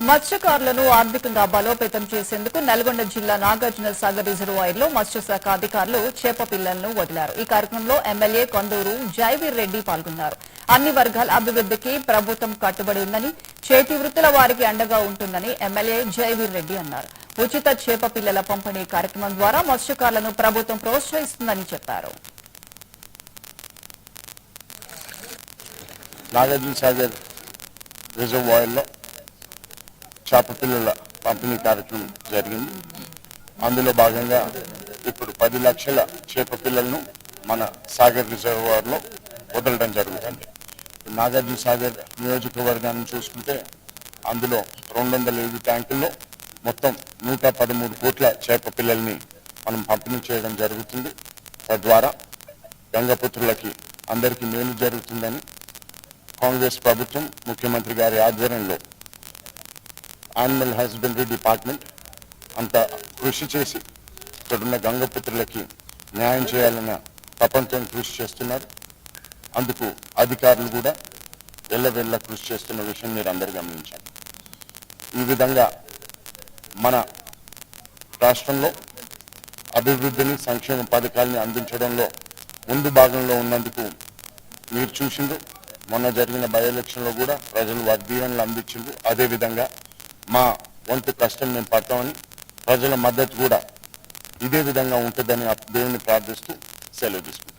మత్స్యకారులను ఆర్థికంగా బలోపేతం చేసేందుకు నల్గొండ జిల్లా నాగార్జున సాగర్ రిజర్వాయర్లో మత్స్యశాఖ అధికారులు చేప పిల్లలను వదిలారు. ఈ కార్యక్రమంలో ఎమ్మెల్యే కొండూరు జైవీర్ రెడ్డి పాల్గొన్నారు. అన్ని వర్గాల అభివృద్ధికి ప్రభుత్వం కట్టుబడి ఉందని, చేతి వృత్తుల వారికి అండగా ఉంటుందని ఎమ్మెల్యే జైవీర్ రెడ్డి అన్నారు. ఉచిత చేప పిల్లల పంపిణీ కార్యక్రమం ద్వారా మత్స్యకారులను ప్రభుత్వం ప్రోత్సహిస్తుందని చెప్పారు. నాగార్జున సాగర్ రిజర్వాయర్లో చేప పిల్లల పంపిణీ కార్యక్రమం జరిగింది. అందులో భాగంగా ఇప్పుడు 10 లక్షల చేప పిల్లలను మన సాగర్ రిజర్వాయర్లో వదలడం జరుగుతుంది. నాగార్జున సాగర్ నియోజకవర్గాన్ని చూసుకుంటే అందులో 205 ట్యాంకుల్లో మొత్తం 113 కోట్ల చేప పిల్లల్ని మనం పంపిణీ చేయడం జరుగుతుంది. తద్వారా గంగపుత్రులకి అందరికీ మేలు జరుగుతుందని కాంగ్రెస్ ప్రభుత్వం ముఖ్యమంత్రి గారి ఆధ్వర్యంలో యానిమల్ హస్బెండరీ డిపార్ట్మెంట్ అంత కృషి చేసి ఇక్కడున్న గంగపుత్రులకి న్యాయం చేయాలన్న తపంతో కృషి చేస్తున్నారు. అందుకు అధికారులు కూడా ఎల్లవెల్ల కృషి చేస్తున్న విషయం మీరు అందరూ గమనించాలి. ఈ విధంగా మన రాష్ట్రంలో అభివృద్ధిని, సంక్షేమ పథకాలని అందించడంలో ముందు భాగంలో ఉన్నందుకు మీరు చూసిండ్రు. మొన్న జరిగిన బై ఎలక్షన్లో కూడా ప్రజలు వారి దీవెనలు అందించిండ్రు. అదేవిధంగా మా వంతు కష్టం మేము పడతామని ప్రజల మద్దతు కూడా ఇదే విధంగా ఉంటుందని దేవుని ప్రార్థిస్తూ సెలవు తీసుకుంటాం.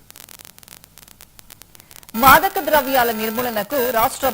మాదక ద్రవ్యాల నిర్మూలనకు రాష్ట్ర